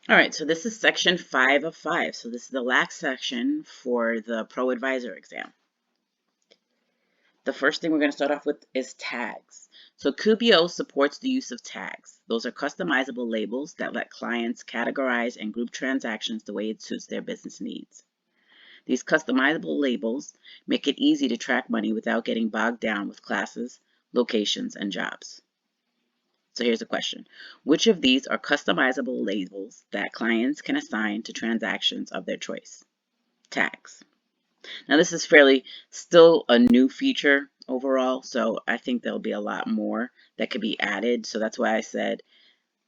All right, so this is section 5 of 5. So this is the last section for the ProAdvisor exam. The first thing we're going to start off with is tags. So QBO supports the use of tags. Those are customizable labels that let clients categorize and group transactions the way it suits their business needs. These customizable labels make it easy to track money without getting bogged down with classes, locations, and jobs. So here's a question. Which of these are customizable labels that clients can assign to transactions of their choice? Tags. Now this is fairly still a new feature overall, so I think there'll be a lot more that could be added. So that's why I said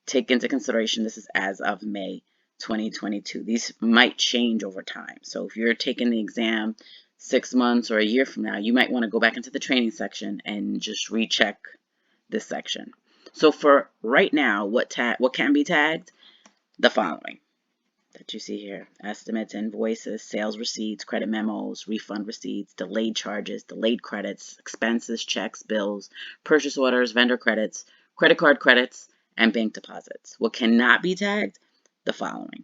take into consideration this is as of May 2022. These might change over time. So if you're taking the exam 6 months or a year from now, you might want to go back into the training section and just recheck this section. So for right now, what can be tagged? The following that you see here: estimates, invoices, sales receipts, credit memos, refund receipts, delayed charges, delayed credits, expenses, checks, bills, purchase orders, vendor credits, credit card credits, and bank deposits. What cannot be tagged? The following: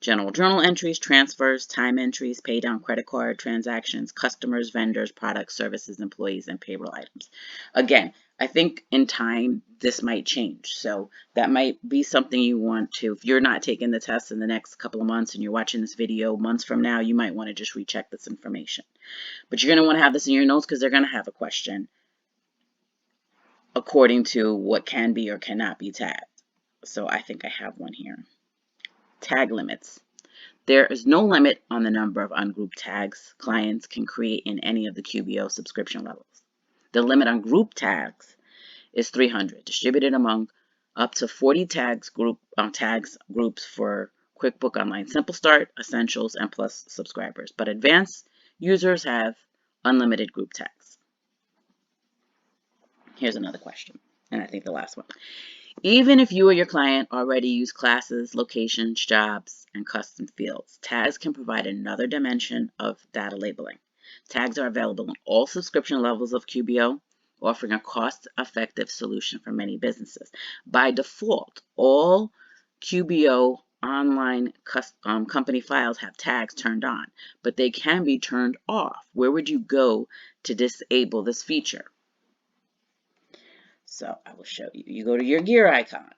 general journal entries, transfers, time entries, pay down credit card transactions, customers, vendors, products, services, employees, and payroll items. Again, I think in time this might change. So that might be something you want to, if you're not taking the test in the next couple of months and you're watching this video months from now, you might want to just recheck this information. But you're going to want to have this in your notes because they're going to have a question according to what can be or cannot be tagged. So I think I have one here. Tag limits. There is no limit on the number of ungrouped tags clients can create in any of the QBO subscription levels. The limit on group tags is 300, distributed among up to 40 tags groups for QuickBooks Online Simple Start, Essentials, and Plus subscribers. But advanced users have unlimited group tags. Here's another question, and I think the last one. Even if you or your client already use classes, locations, jobs, and custom fields, tags can provide another dimension of data labeling. Tags are available in all subscription levels of QBO, offering a cost-effective solution for many businesses. By default, all QBO online company files have tags turned on, but they can be turned off. Where would you go to disable this feature? So I will show you. You go to your gear icon,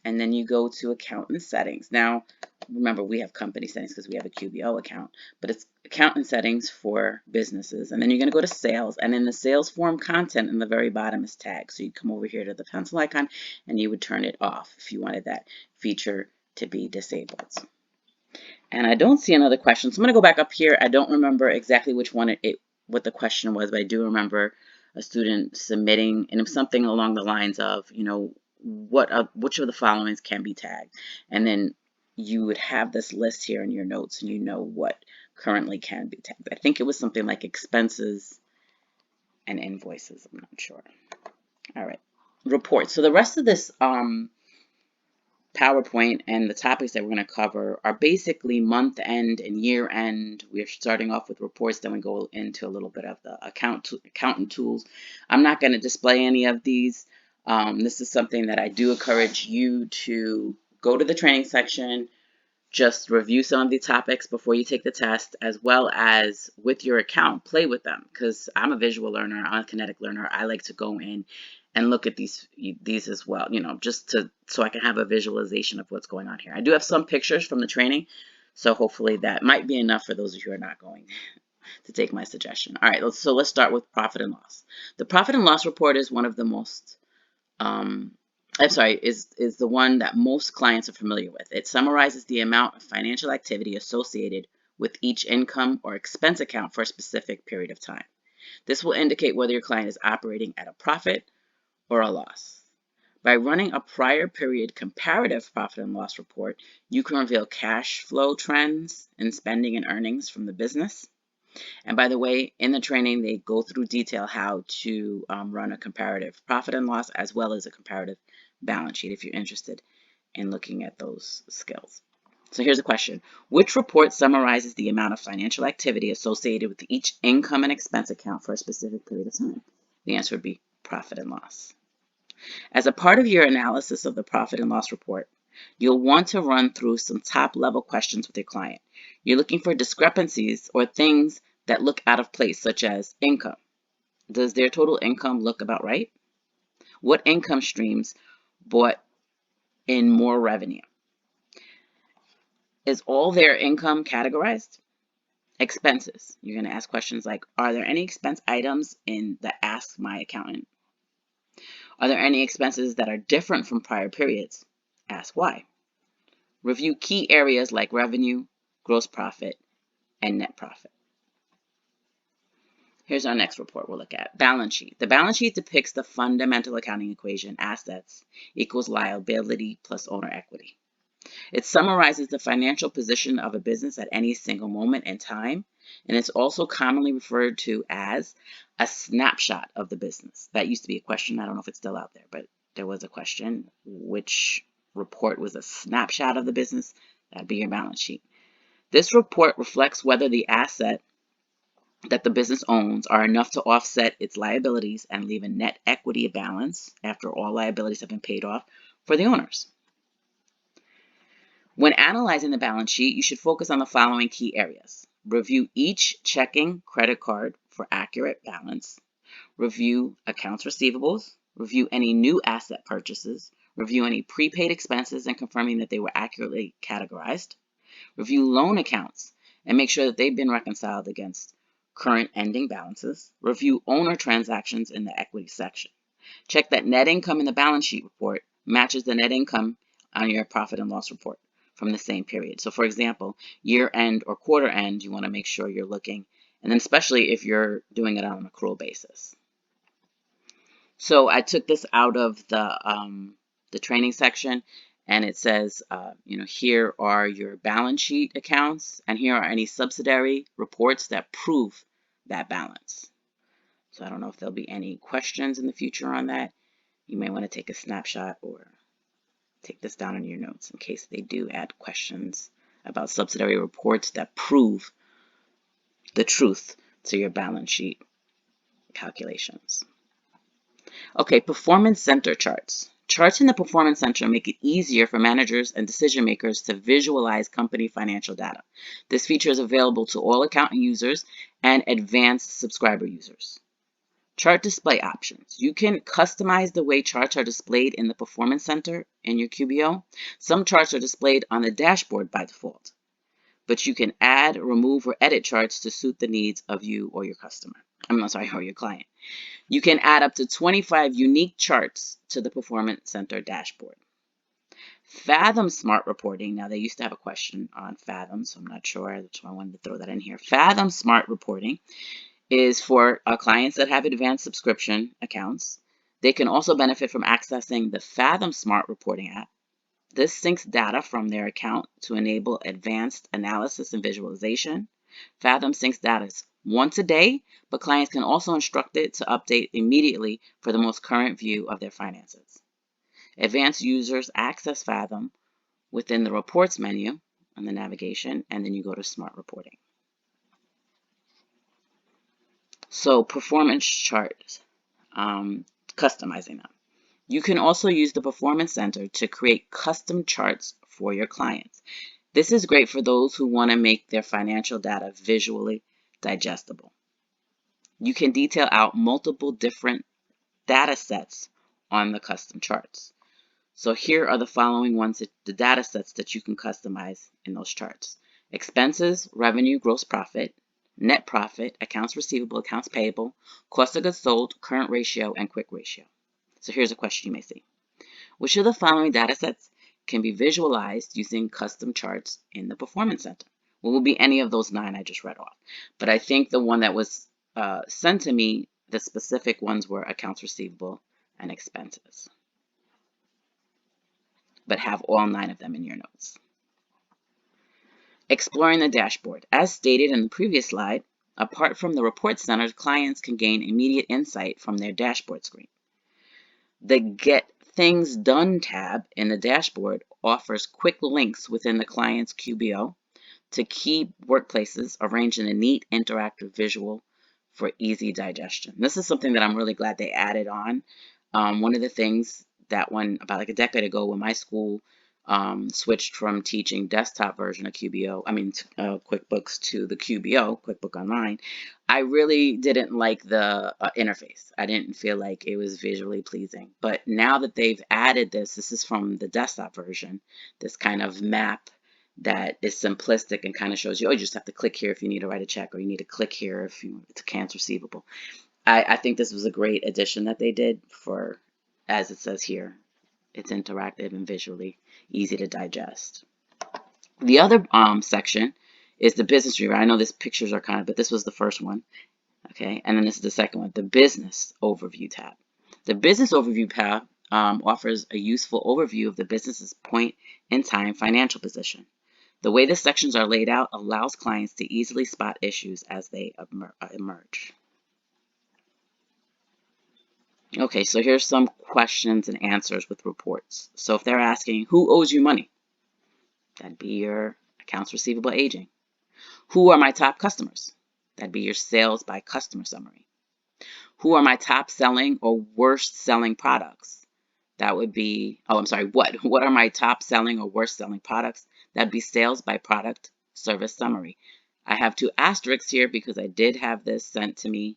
and then you go to accountant settings. Now, remember, we have company settings because we have a QBO account, but it's accountant settings for businesses. And then you're going to go to sales, and in the sales form content in the very bottom is tags. So you come over here to the pencil icon, and you would turn it off if you wanted that feature to be disabled. And I don't see another question, so I'm going to go back up here. I don't remember exactly which one what the question was, but I do remember a student submitting, and it was something along the lines of, which of the following can be tagged? And then you would have this list here in your notes, and you know what currently can be tagged. I think it was something like expenses and invoices. I'm not sure. All right. Reports. So the rest of this PowerPoint and the topics that we're going to cover are basically month end and year end. We're starting off with reports, then we go into a little bit of the accountant tools. I'm not going to display any of these. This is something that I do encourage you to go to the training section, just review some of the topics before you take the test, as well as with your account, play with them, because I'm a visual learner, I'm a kinetic learner. I like to go in and look at these as well, just so I can have a visualization of what's going on here. I do have some pictures from the training, so hopefully that might be enough for those of you who are not going to take my suggestion. All right, so let's start with profit and loss. The profit and loss report is one of the most is the one that most clients are familiar with. It summarizes the amount of financial activity associated with each income or expense account for a specific period of time. This will indicate whether your client is operating at a profit or a loss. By running a prior period comparative profit and loss report, you can reveal cash flow trends in spending and earnings from the business. And by the way, in the training, they go through detail how to run a comparative profit and loss as well as a comparative balance sheet if you're interested in looking at those skills. So here's a question. Which report summarizes the amount of financial activity associated with each income and expense account for a specific period of time? The answer would be profit and loss. As a part of your analysis of the profit and loss report, You'll want to run through some top-level questions with your client. You're looking for discrepancies or things that look out of place, such as income. Does their total income look about right? What income streams brought in more revenue? Is all their income categorized? Expenses. You're going to ask questions like, are there any expense items in the Ask My Accountant? Are there any expenses that are different from prior periods? Ask why. Review key areas like revenue, gross profit, and net profit. Here's our next report we'll look at. Balance sheet. The balance sheet depicts the fundamental accounting equation, assets equals liability plus owner equity. It summarizes the financial position of a business at any single moment in time, and it's also commonly referred to as a snapshot of the business. That used to be a question. I don't know if it's still out there, but there was a question. Which report was a snapshot of the business? That'd be your balance sheet. This report reflects whether the asset that the business owns are enough to offset its liabilities and leave a net equity balance after all liabilities have been paid off for the owners. When analyzing the balance sheet, you should focus on the following key areas. Review each checking credit card for accurate balance. Review accounts receivables. Review any new asset purchases. Review any prepaid expenses and confirming that they were accurately categorized. Review loan accounts and make sure that they've been reconciled against current ending balances. Review owner transactions in the equity section. Check that net income in the balance sheet report matches the net income on your profit and loss report from the same period. So for example, year end or quarter end, you want to make sure you're looking, and then especially if you're doing it on an accrual basis. So I took this out of the training section, and it says, here are your balance sheet accounts, and here are any subsidiary reports that prove that balance. So I don't know if there'll be any questions in the future on that. You may want to take a snapshot or take this down in your notes in case they do add questions about subsidiary reports that prove the truth to your balance sheet calculations. Okay, Performance Center charts. Charts in the Performance Center make it easier for managers and decision makers to visualize company financial data. This feature is available to all accountant users and advanced subscriber users. Chart display options. You can customize the way charts are displayed in the Performance Center in your QBO. Some charts are displayed on the dashboard by default, but you can add, remove, or edit charts to suit the needs of you or your customer. Or your client. You can add up to 25 unique charts to the Performance Center dashboard. Fathom Smart Reporting. Now, they used to have a question on Fathom, so I'm not sure. That's why I wanted to throw that in here. Fathom Smart Reporting is for clients that have advanced subscription accounts. They can also benefit from accessing the Fathom Smart Reporting app. This syncs data from their account to enable advanced analysis and visualization. Fathom syncs data once a day, but clients can also instruct it to update immediately for the most current view of their finances. Advanced users access Fathom within the Reports menu on the navigation, and then you go to Smart Reporting. So performance charts, customizing them. You can also use the Performance Center to create custom charts for your clients. This is great for those who want to make their financial data visually digestible. You can detail out multiple different data sets on the custom charts. So here are the following ones, the data sets that you can customize in those charts. Expenses, revenue, gross profit, net profit, accounts receivable, accounts payable, cost of goods sold, current ratio, and quick ratio. So here's a question you may see. Which of the following data sets can be visualized using custom charts in the Performance Center? What will be any of those 9 I just read off? But I think the one that was sent to me, the specific ones were accounts receivable and expenses. But have all 9 of them in your notes. Exploring the dashboard. As stated in the previous slide, apart from the Report Center, clients can gain immediate insight from their dashboard screen. The Get Things Done tab in the dashboard offers quick links within the client's QBO to key workplaces arranged in a neat interactive visual for easy digestion. This is something that I'm really glad they added on. One of the things that about like a decade ago when my school switched from teaching desktop version of QuickBooks to the QBO, QuickBook Online, I really didn't like the interface. I didn't feel like it was visually pleasing. But now that they've added this is from the desktop version, this kind of map that is simplistic and kind of shows you, oh, you just have to click here if you need to write a check, or you need to click here if you it's accounts receivable. I think this was a great addition that they did for, as it says here, it's interactive and visually easy to digest. The other section is the business review. I know these pictures are kind of, but this was the first one. Okay, and then this is the second one, the business overview tab. The business overview tab offers a useful overview of the business's point in time financial position. The way the sections are laid out allows clients to easily spot issues as they emerge. Okay, so here's some questions and answers with reports. So if they're asking, who owes you money? That'd be your accounts receivable aging. Who are my top customers? That'd be your sales by customer summary. Who are my top selling or worst selling products? That would be, what are my top selling or worst selling products? That'd be sales by product service summary. I have 2 asterisks here because I did have this sent to me.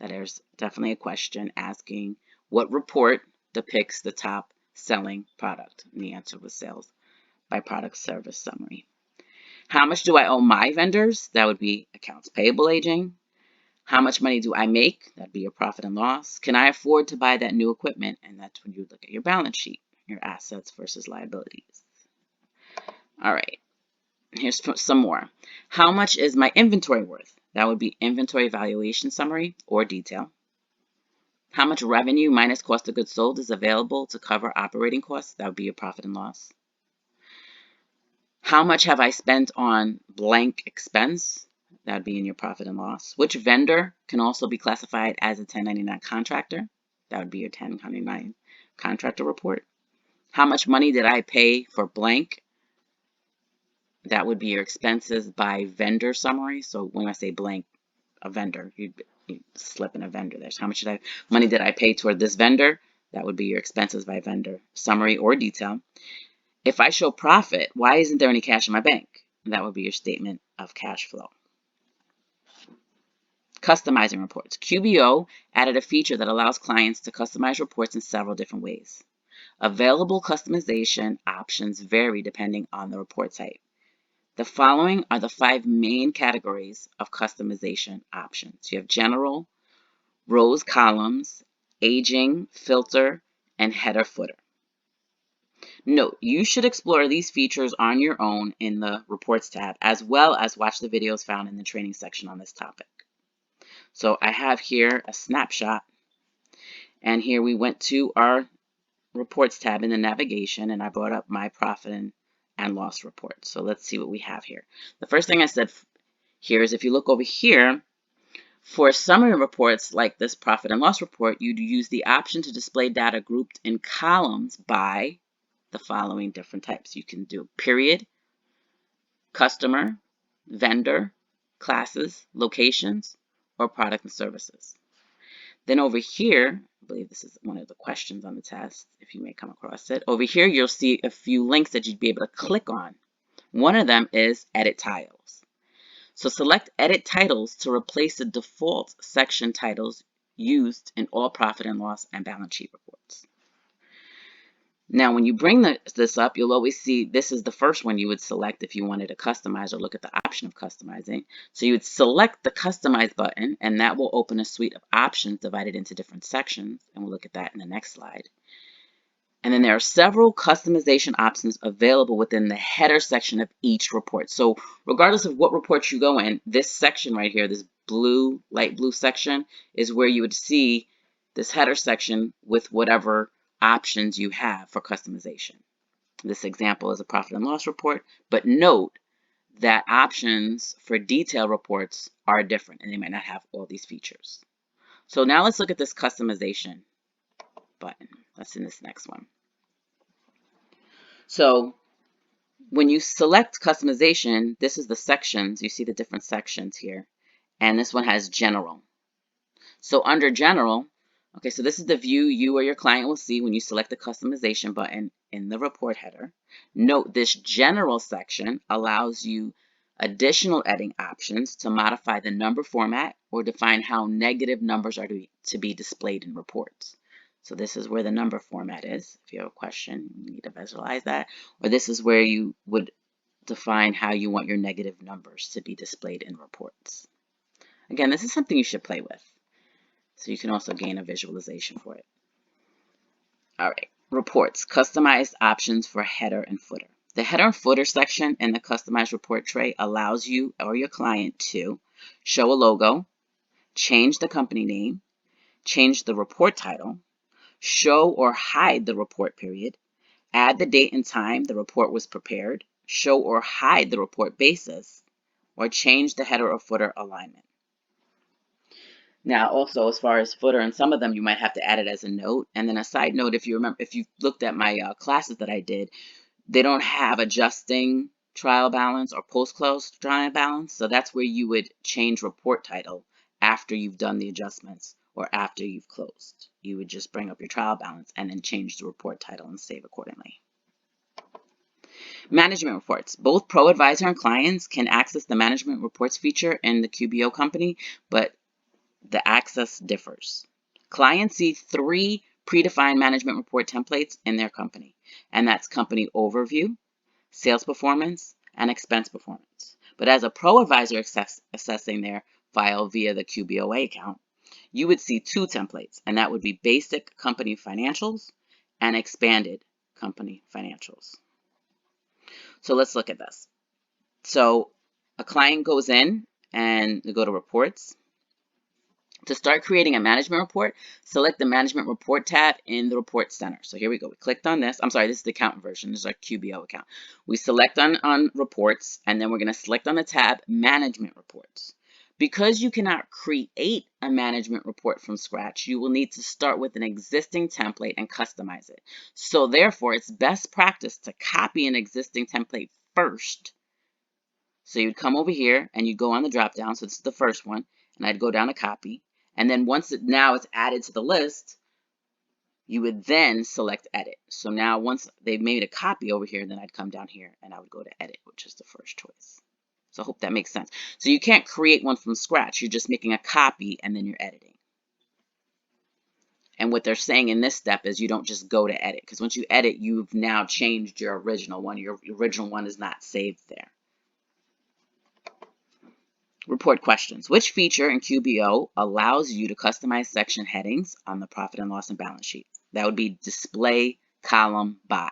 That there's definitely a question asking what report depicts the top selling product. And the answer was sales by product service summary. How much do I owe my vendors? That would be accounts payable aging. How much money do I make? That'd be your profit and loss. Can I afford to buy that new equipment? And that's when you look at your balance sheet, your assets versus liabilities. All right, here's some more. How much is my inventory worth? That would be inventory valuation summary or detail. How much revenue minus cost of goods sold is available to cover operating costs? That would be your profit and loss. How much have I spent on blank expense? That would be in your profit and loss. Which vendor can also be classified as a 1099 contractor? That would be your 1099 contractor report. How much money did I pay for blank? That would be your expenses by vendor summary. So when I say blank, a vendor, you slip in a vendor there. So how much money did I pay toward this vendor? That would be your expenses by vendor summary or detail. If I show profit, why isn't there any cash in my bank? That would be your statement of cash flow. Customizing reports. QBO added a feature that allows clients to customize reports in several different ways. Available customization options vary depending on the report type. The following are the 5 main categories of customization options. You have general, rows, columns, aging, filter, and header footer. Note, you should explore these features on your own in the Reports tab, as well as watch the videos found in the training section on this topic. So I have here a snapshot, and here we went to our Reports tab in the navigation, and I brought up my profit and loss report. So let's see what we have here. The first thing I said here is if you look over here, for summary reports like this profit and loss report, you'd use the option to display data grouped in columns by the following different types. You can do period, customer, vendor, classes, locations, or product and services. Then over here, I believe this is one of the questions on the test, if you may come across it. Over here, you'll see a few links that you'd be able to click on. One of them is edit titles. So select edit titles to replace the default section titles used in all profit and loss and balance sheet reports. Now, when you bring this up, you'll always see this is the first one you would select if you wanted to customize or look at the option of customizing. So you would select the Customize button, and that will open a suite of options divided into different sections, and we'll look at that in the next slide. And then there are several customization options available within the header section of each report. So regardless of what report you go in, this section right here, this blue, light blue section, is where you would see this header section with whatever options you have for customization. This example is a profit and loss report, but note that options for detail reports are different and they might not have all these features. So now let's look at this customization button. That's in this next one. So when you select customization, this is the sections. You see the different sections here, and this one has general. So under general, Okay, so this is the view you or your client will see when you select the customization button in the report header. Note this general section allows you additional editing options to modify the number format or define how negative numbers are to be displayed in reports. So this is where the number format is. If you have a question, you need to visualize that. Or this is where you would define how you want your negative numbers to be displayed in reports. Again, this is something you should play with, so you can also gain a visualization for it. All right, reports, customized options for header and footer. The header and footer section in the customized report tray allows you or your client to show a logo, change the company name, change the report title, show or hide the report period, add the date and time the report was prepared, show or hide the report basis, or change the header or footer alignment. Now, also as far as footer, and some of them you might have to add it as a note. And then a side note, if you remember, if you looked at my classes that I did, they don't have adjusting trial balance or post-close trial balance. So that's where you would change report title after you've done the adjustments or after you've closed. You would just bring up your trial balance and then change the report title and save accordingly. Management reports. Both ProAdvisor and clients can access the management reports feature in the QBO company, but the access differs. Clients see 3 predefined management report templates in their company, and that's company overview, sales performance, and expense performance. But as a ProAdvisor assessing their file via the QBOA account, you would see 2 templates, and that would be basic company financials and expanded company financials. So let's look at this. So a client goes in and they go to reports. To start creating a management report, select the Management Report tab in the Report Center. So here we go. We clicked on this. I'm sorry, this is the accountant version. This is our QBO account. We select on Reports, and then we're going to select on the tab Management Reports. Because you cannot create a management report from scratch, you will need to start with an existing template and customize it. So therefore, it's best practice to copy an existing template first. So you'd come over here and you go on the drop down. So this is the first one, and I'd go down to copy. And then once now it's added to the list, you would then select edit. So now once they've made a copy over here, then I'd come down here and I would go to edit, which is the first choice. So I hope that makes sense. So you can't create one from scratch. You're just making a copy and then you're editing. And what they're saying in this step is you don't just go to edit, because once you edit, you've now changed your original one. Your original one is not saved there. Report questions. Which feature in QBO allows you to customize section headings on the profit and loss and balance sheet? That would be display column by.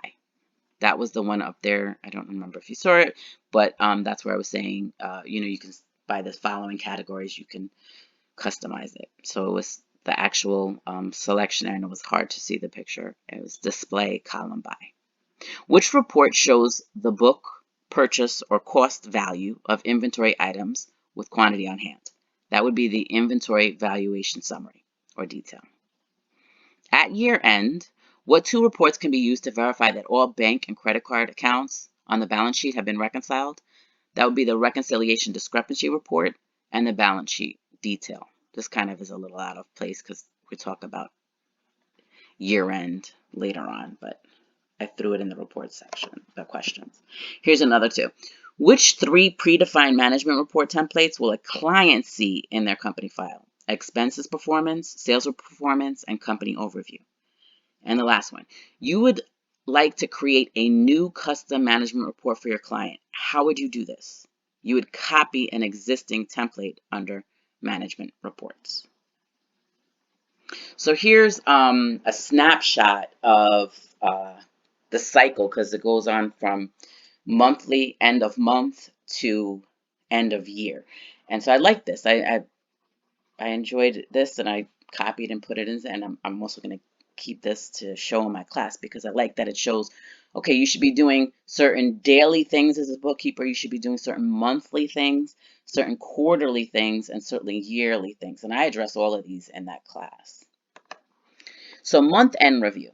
That was the one up there. I don't remember if you saw it, but that's where I was saying, you can, by the following categories, you can customize it. So it was the actual selection, and it was hard to see the picture. It was display column by. Which report shows the book, purchase, or cost value of inventory items with quantity on hand? That would be the inventory valuation summary or detail. At year end, what 2 reports can be used to verify that all bank and credit card accounts on the balance sheet have been reconciled? That would be the reconciliation discrepancy report and the balance sheet detail. This kind of is a little out of place because we talk about year end later on, but I threw it in the report section, the questions. Here's another 2. Which 3 predefined management report templates will a client see in their company file? Expenses performance, sales performance, and company overview. And the last one, you would like to create a new custom management report for your client. How would you do this? You would copy an existing template under management reports. So here's a snapshot of the cycle, because it goes on from monthly, end of month, to end of year. And so I like this. I enjoyed this, and I copied and put it in, and I'm also going to keep this to show in my class because I like that it shows, okay, you should be doing certain daily things as a bookkeeper, you should be doing certain monthly things, certain quarterly things, and certainly yearly things. And I address all of these in that class. So month-end review.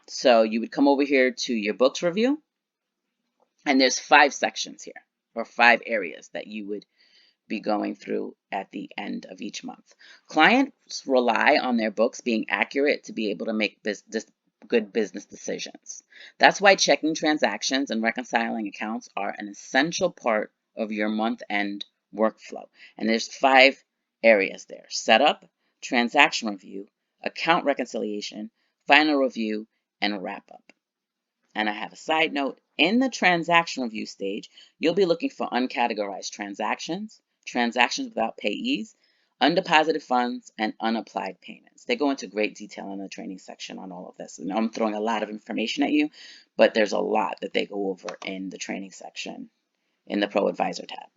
So you would come over here to your books review, and there's 5 sections here, or 5 areas that you would be going through at the end of each month. Clients rely on their books being accurate to be able to make good business decisions. That's why checking transactions and reconciling accounts are an essential part of your month-end workflow. And there's 5 areas there: setup, transaction review, account reconciliation, final review, and wrap-up. And I have a side note. In the transaction review stage, you'll be looking for uncategorized transactions, transactions without payees, undeposited funds, and unapplied payments. They go into great detail in the training section on all of this. And I'm throwing a lot of information at you, but there's a lot that they go over in the training section in the ProAdvisor tab.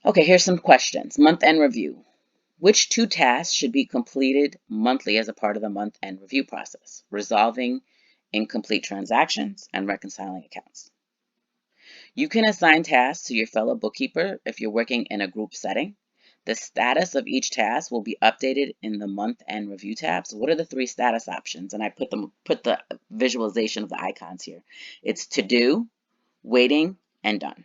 Okay, here's some questions. Month-end review. Which 2 tasks should be completed monthly as a part of the month-end review process? Resolving incomplete transactions and reconciling accounts. You can assign tasks to your fellow bookkeeper if you're working in a group setting. The status of each task will be updated in the month-end review tab. So what are the 3 status options? And I put the visualization of the icons here. It's to do, waiting, and done.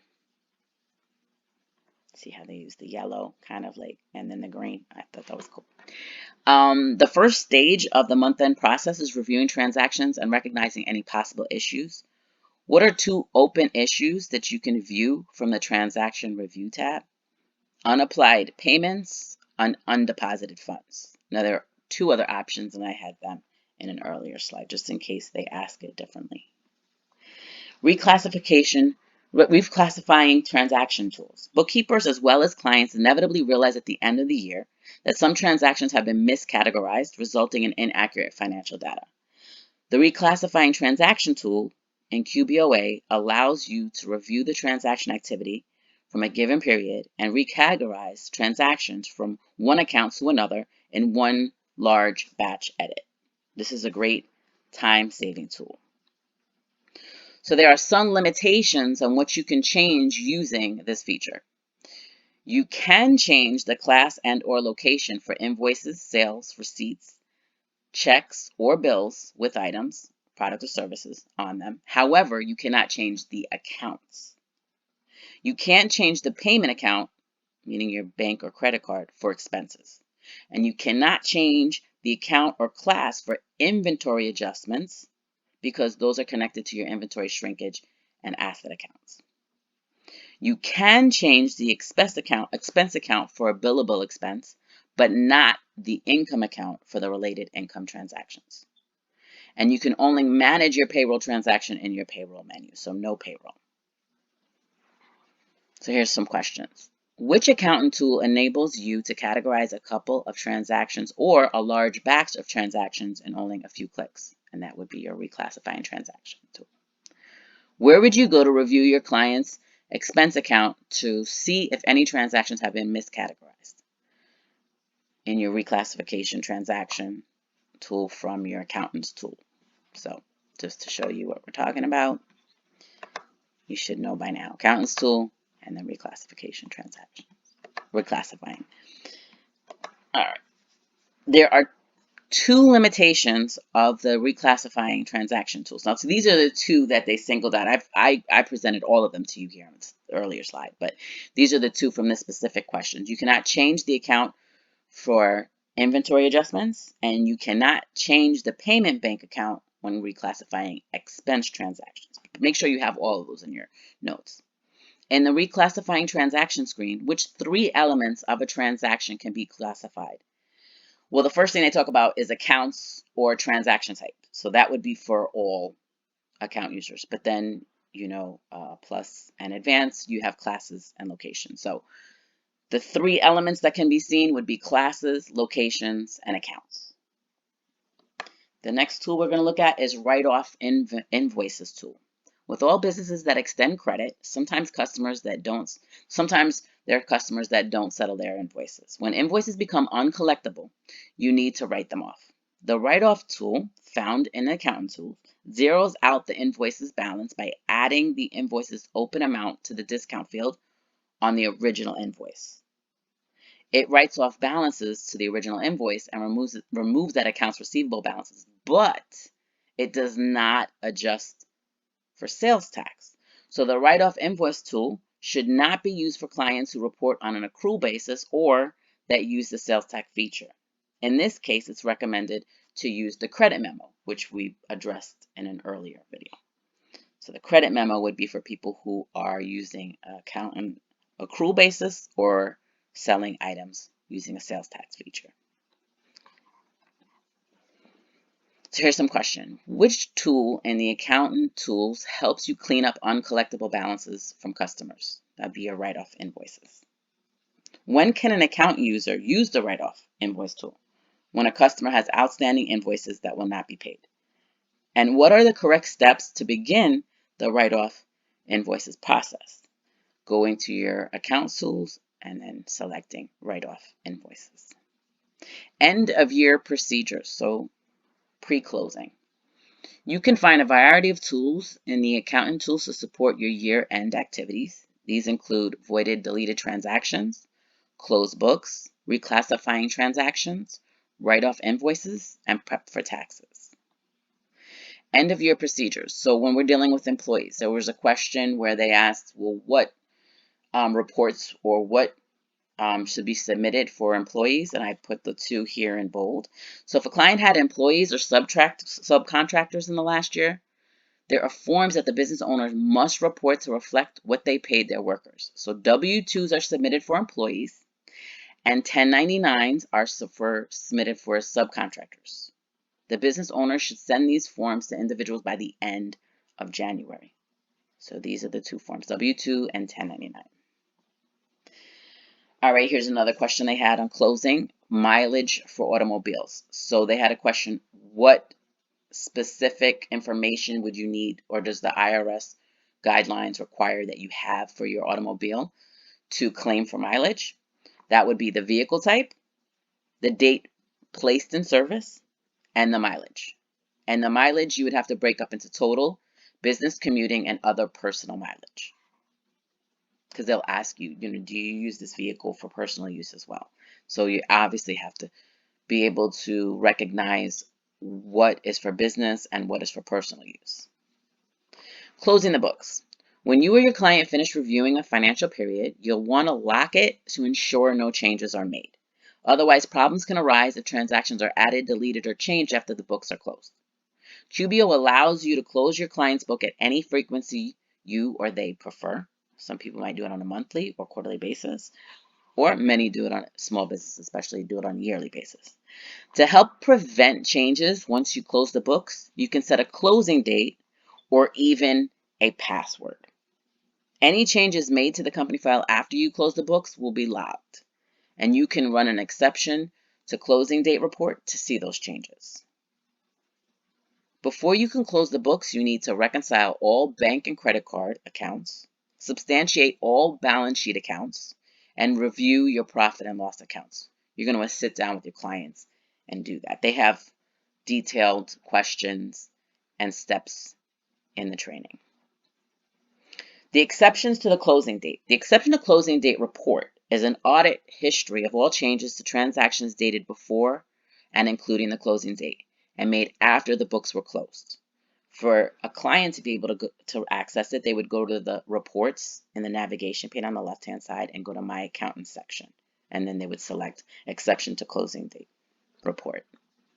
See how they use the yellow kind of like, and then the green. I thought that was cool. The first stage of the month-end process is reviewing transactions and recognizing any possible issues. What are 2 open issues that you can view from the transaction review tab? Unapplied payments, undeposited funds. Now there are 2 other options, and I had them in an earlier slide just in case they ask it differently. Reclassifying transaction tools. Bookkeepers as well as clients inevitably realize at the end of the year that some transactions have been miscategorized, resulting in inaccurate financial data. The reclassifying transaction tool in QBOA allows you to review the transaction activity from a given period and recategorize transactions from one account to another in one large batch edit. This is a great time-saving tool. So there are some limitations on what you can change using this feature. You can change the class and/or location for invoices, sales, receipts, checks, or bills with items, product or services on them. However, you cannot change the accounts. You can't change the payment account, meaning your bank or credit card, for expenses. And you cannot change the account or class for inventory adjustments, because those are connected to your inventory shrinkage and asset accounts. You can change the expense account for a billable expense, but not the income account for the related income transactions. And you can only manage your payroll transaction in your payroll menu, so no payroll. So here's some questions. Which accounting tool enables you to categorize a couple of transactions or a large batch of transactions in only a few clicks? And that would be your reclassifying transaction tool. Where would you go to review your client's expense account to see if any transactions have been miscategorized? In your reclassification transaction tool from your accountant's tool. So just to show you what we're talking about, you should know by now. Accountant's tool and then reclassification transactions. Reclassifying. All right. There are 2 limitations of the reclassifying transaction tools. Now, so these are the 2 that they singled out. I presented all of them to you here on this earlier slide, but these are the 2 from this specific question. You cannot change the account for inventory adjustments, and you cannot change the payment bank account when reclassifying expense transactions. Make sure you have all of those in your notes. In the reclassifying transaction screen, which 3 elements of a transaction can be classified? Well, the first thing they talk about is accounts or transaction type. So that would be for all account users. But then, plus and advanced, you have classes and locations. So the 3 elements that can be seen would be classes, locations, and accounts. The next tool we're going to look at is write-off invoices tool. With all businesses that extend credit, sometimes there are customers that don't settle their invoices. When invoices become uncollectible, you need to write them off. The write-off tool, found in the accountant tool, zeroes out the invoice's balance by adding the invoice's open amount to the discount field on the original invoice. It writes off balances to the original invoice and removes that accounts receivable balances, but it does not adjust for sales tax. So the write-off invoice tool should not be used for clients who report on an accrual basis or that use the sales tax feature. In this case, it's recommended to use the credit memo, which we addressed in an earlier video. So the credit memo would be for people who are using account on accrual basis or selling items using a sales tax feature. So here's some question. Which tool in the accountant tools helps you clean up uncollectible balances from customers? That'd be your write-off invoices. When can an account user use the write-off invoice tool? When a customer has outstanding invoices that will not be paid. And what are the correct steps to begin the write-off invoices process? Going to your account tools and then selecting write-off invoices. End of year procedures, so pre-closing. You can find a variety of tools in the accountant tools to support your year-end activities. These include voided deleted transactions, closed books, reclassifying transactions, write-off invoices, and prep for taxes. End of year procedures. So when we're dealing with employees, there was a question where they asked, well, what reports or what should be submitted for employees, and I put the two here in bold. So if a client had employees or subcontractors in the last year, there are forms that the business owners must report to reflect what they paid their workers. So W-2s are submitted for employees, and 1099s are submitted for subcontractors. The business owner should send these forms to individuals by the end of January. So these are the two forms, W-2 and 1099. All right, here's another question they had on closing, mileage for automobiles. So they had a question, what specific information would you need, or does the IRS guidelines require that you have for your automobile to claim for mileage? That would be the vehicle type, the date placed in service, and the mileage. And the mileage you would have to break up into total, business commuting, and other personal mileage. Because they'll ask you, do you use this vehicle for personal use as well? So you obviously have to be able to recognize what is for business and what is for personal use. Closing the books. When you or your client finish reviewing a financial period, you'll want to lock it to ensure no changes are made. Otherwise, problems can arise if transactions are added, deleted, or changed after the books are closed. QBO allows you to close your client's book at any frequency you or they prefer. Some people might do it on a monthly or quarterly basis, or many do it on small business, especially do it on a yearly basis. To help prevent changes once you close the books, you can set a closing date or even a password. Any changes made to the company file after you close the books will be logged, and you can run an exception to closing date report to see those changes. Before you can close the books, you need to reconcile all bank and credit card accounts, substantiate all balance sheet accounts, and review your profit and loss accounts. You're going to want to sit down with your clients and do that. They have detailed questions and steps in the training. The exceptions to the closing date. The exception to closing date report is an audit history of all changes to transactions dated before and including the closing date and made after the books were closed. For a client to be able to access it, they would go to the reports in the navigation pane on the left-hand side and go to My Accountant section. And then they would select Exception to Closing Date Report.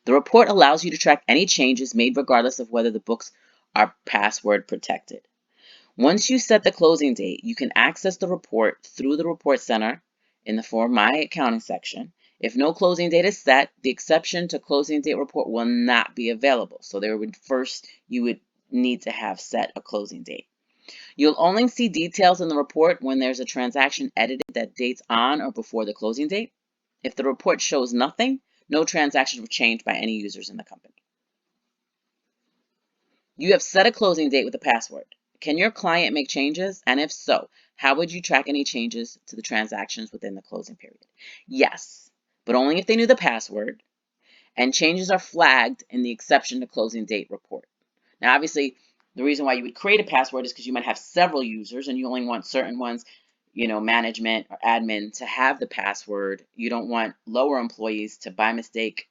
The report allows you to track any changes made regardless of whether the books are password protected. Once you set the closing date, you can access the report through the Report Center in the For My Accounting section. If no closing date is set, the exception to closing date report will not be available. So you would need to have set a closing date. You'll only see details in the report when there's a transaction edited that dates on or before the closing date. If the report shows nothing, no transactions were changed by any users in the company. You have set a closing date with a password. Can your client make changes? And if so, how would you track any changes to the transactions within the closing period? Yes, but only if they knew the password, and changes are flagged in the exception to closing date report. Now, obviously, the reason why you would create a password is because you might have several users and you only want certain ones, management or admin to have the password. You don't want lower employees to, by mistake,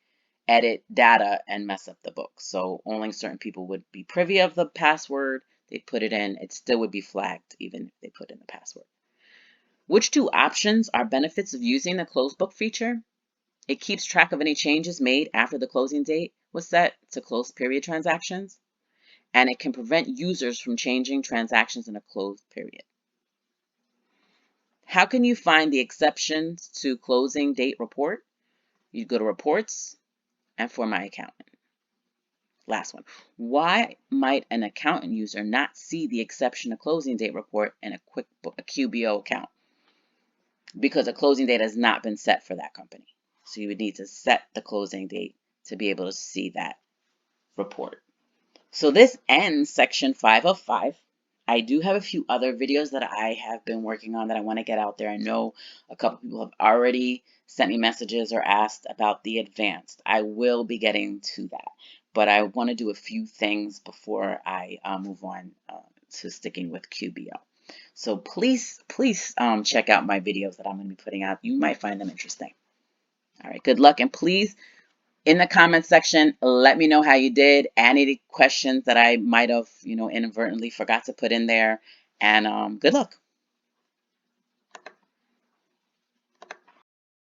edit data and mess up the book. So only certain people would be privy of the password. They put it in, it still would be flagged even if they put in the password. Which two options are benefits of using the closed book feature? It keeps track of any changes made after the closing date was set to closed period transactions, and it can prevent users from changing transactions in a closed period. How can you find the exceptions to closing date report? You go to reports and for my accountant. Last one. Why might an accountant user not see the exception to closing date report in a QBO account? Because a closing date has not been set for that company. So you would need to set the closing date to be able to see that report. So this ends section 5 of 5. I do have a few other videos that I have been working on that I want to get out there. I know a couple people have already sent me messages or asked about the advanced. I will be getting to that, but I want to do a few things before I move on to sticking with QBO. So please check out my videos that I'm going to be putting out. You might find them interesting. All right, good luck, and please, in the comments section, let me know how you did. Any questions that I might have, inadvertently forgot to put in there. And good luck.